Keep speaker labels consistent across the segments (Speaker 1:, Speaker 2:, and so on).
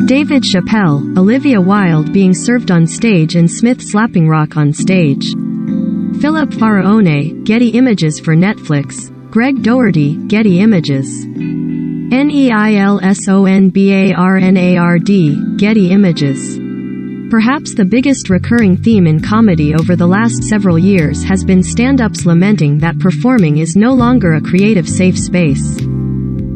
Speaker 1: David Chappelle, Olivia Wilde being served on stage and Smith slapping Rock on stage. Philip Faraone, Getty Images for Netflix. Greg Doherty, Getty Images. NEILSONBARNARD, Getty Images. Perhaps the biggest recurring theme in comedy over the last several years has been stand-ups lamenting that performing is no longer a creative safe space.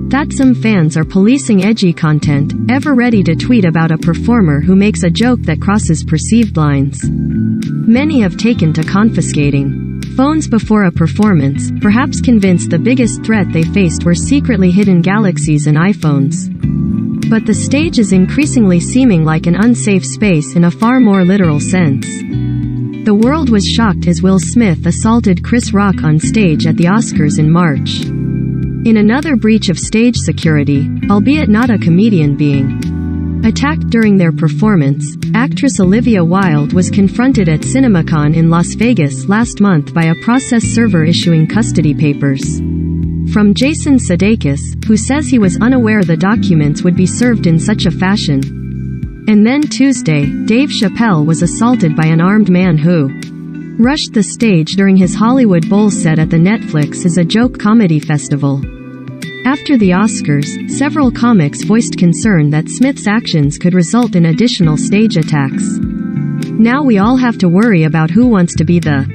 Speaker 1: That some fans are policing edgy content, ever ready to tweet about a performer who makes a joke that crosses perceived lines. Many have taken to confiscating phones before a performance, perhaps convinced the biggest threat they faced were secretly hidden galaxies and iPhones. But the stage is increasingly seeming like an unsafe space in a far more literal sense. The world was shocked as Will Smith assaulted Chris Rock on stage at the Oscars in March. In another breach of stage security, albeit not a comedian being attacked during their performance, actress Olivia Wilde was confronted at CinemaCon in Las Vegas last month by a process server issuing custody papers from Jason Sudeikis, who says he was unaware the documents would be served in such a fashion. And then Tuesday, Dave Chappelle was assaulted by an armed man who rushed the stage during his Hollywood Bowl set at the Netflix Is a Joke comedy festival. After the Oscars, several comics voiced concern that Smith's actions could result in additional stage attacks. Now we all have to worry about who wants to be the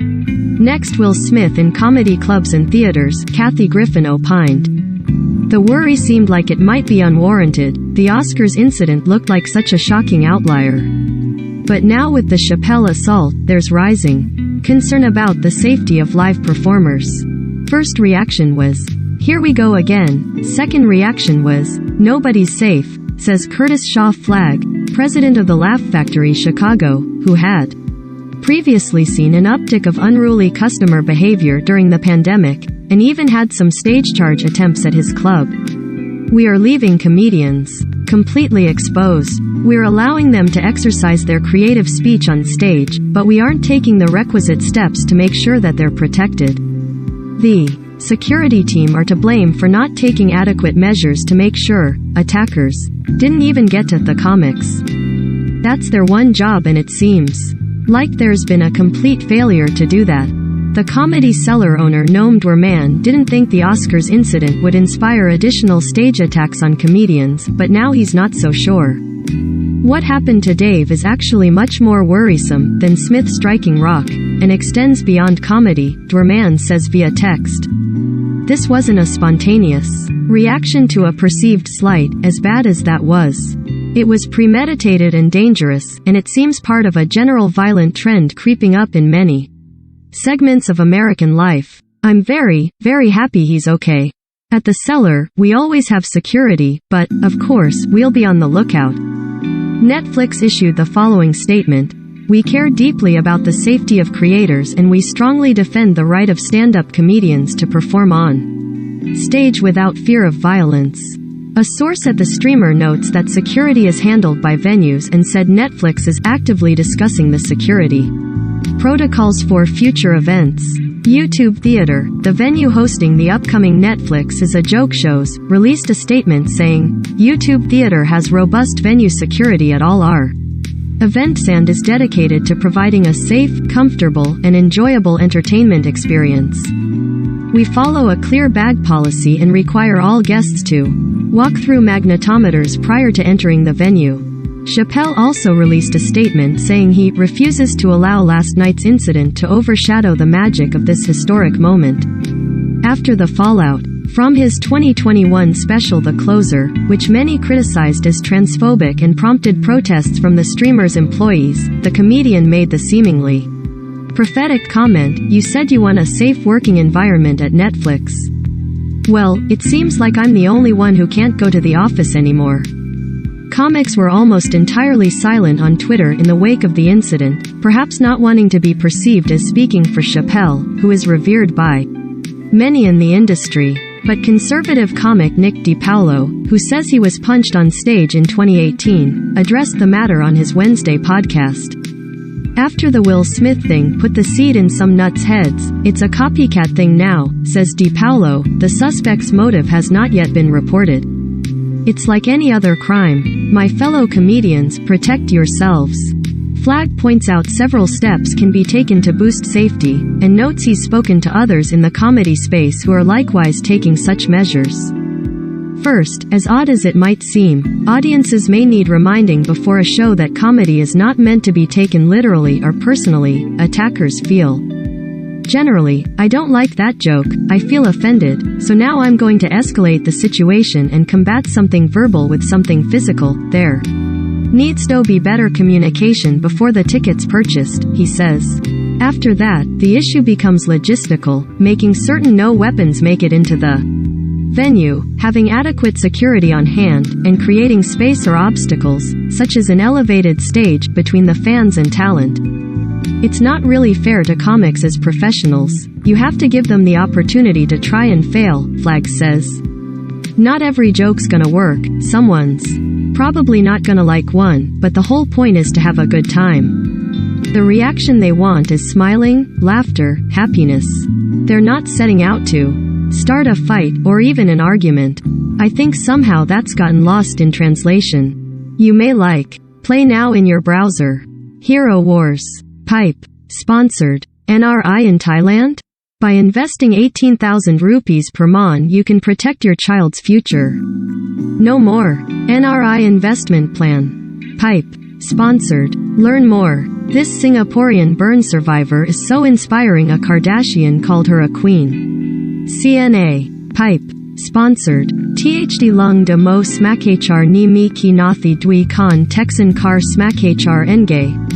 Speaker 1: next Will Smith in comedy clubs and theaters, Kathy Griffin opined. The worry seemed like it might be unwarranted. The Oscars incident looked like such a shocking outlier. But now with the Chappelle assault, there's rising concern about the safety of live performers. First reaction was, "Here we go again." Second reaction was, "Nobody's safe," says Curtis Shaw Flagg, president of the Laugh Factory Chicago, who had previously seen an uptick of unruly customer behavior during the pandemic, and even had some stage charge attempts at his club. "We are leaving comedians completely exposed. We're allowing them to exercise their creative speech on stage, but we aren't taking the requisite steps to make sure that they're protected. The security team are to blame for not taking adequate measures to make sure attackers didn't even get to the comics. That's their one job, and it seems like there's been a complete failure to do that." The Comedy Cellar owner Noam Dwerman didn't think the Oscars incident would inspire additional stage attacks on comedians, but now he's not so sure. What happened to Dave is actually much more worrisome than Smith striking Rock, and extends beyond comedy, Dwerman says via text. This wasn't a spontaneous reaction to a perceived slight, as bad as that was. It was premeditated and dangerous, and it seems part of a general violent trend creeping up in many segments of American life. I'm very, very happy he's okay. At the Cellar, we always have security, but, of course, we'll be on the lookout. Netflix issued the following statement: "We care deeply about the safety of creators, and we strongly defend the right of stand-up comedians to perform on stage without fear of violence." A source at the streamer notes that security is handled by venues and said Netflix is actively discussing the security protocols for future events. YouTube Theater, the venue hosting the upcoming Netflix Is a Joke shows, released a statement saying, "YouTube Theater has robust venue security at all our events and is dedicated to providing a safe, comfortable, and enjoyable entertainment experience. We follow a clear bag policy and require all guests to walk through magnetometers prior to entering the venue." Chappelle also released a statement saying he refuses to allow last night's incident to overshadow the magic of this historic moment. After the fallout from his 2021 special The Closer, which many criticized as transphobic and prompted protests from the streamer's employees, the comedian made the seemingly prophetic comment, "You said you want a safe working environment at Netflix. Well, it seems like I'm the only one who can't go to the office anymore." Comics were almost entirely silent on Twitter in the wake of the incident, perhaps not wanting to be perceived as speaking for Chappelle, who is revered by many in the industry. But conservative comic Nick DiPaolo, who says he was punched on stage in 2018, addressed the matter on his Wednesday podcast. "After the Will Smith thing put the seed in some nuts' heads, it's a copycat thing now," says DiPaolo. The suspect's motive has not yet been reported. It's like any other crime. My fellow comedians, protect yourselves. Flag points out several steps can be taken to boost safety, and notes he's spoken to others in the comedy space who are likewise taking such measures. First, as odd as it might seem, audiences may need reminding before a show that comedy is not meant to be taken literally or personally, attackers feel. Generally, I don't like that joke, I feel offended, so now I'm going to escalate the situation and combat something verbal with something physical. There needs to be better communication before the ticket's purchased, he says. After that, the issue becomes logistical, making certain no weapons make it into the venue, having adequate security on hand, and creating space or obstacles, such as an elevated stage, between the fans and talent. It's not really fair to comics as professionals. You have to give them the opportunity to try and fail, Flag says. Not every joke's gonna work, someone's probably not gonna like one, but the whole point is to have a good time. The reaction they want is smiling, laughter, happiness. They're not setting out to start a fight, or even an argument. I think somehow that's gotten lost in translation. You may like, play now in your browser. Hero Wars. Pipe. Sponsored. NRI in Thailand? By investing 18,000 rupees per month you can protect your child's future. No more. NRI investment plan. Pipe. Sponsored. Learn more. This Singaporean burn survivor is so inspiring a Kardashian called her a queen. CNA. Pipe. Sponsored. THD Lung de Mo Smakachar Ni Mi Ki Nathi Dwi Khan Texan Kar Smakachar Nge.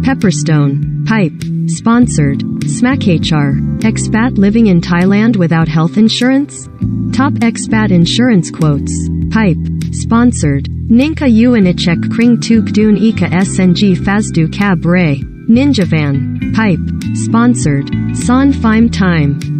Speaker 1: Pepperstone. Pipe. Sponsored. Smakachar. Expat living in Thailand without health insurance? Top expat insurance quotes. Pipe. Sponsored. Ninka Uanichek Kring Tuk Dun Ika SNG Fazdu Cab Ray. Ninjavan. Pipe. Sponsored. Son Fime Time.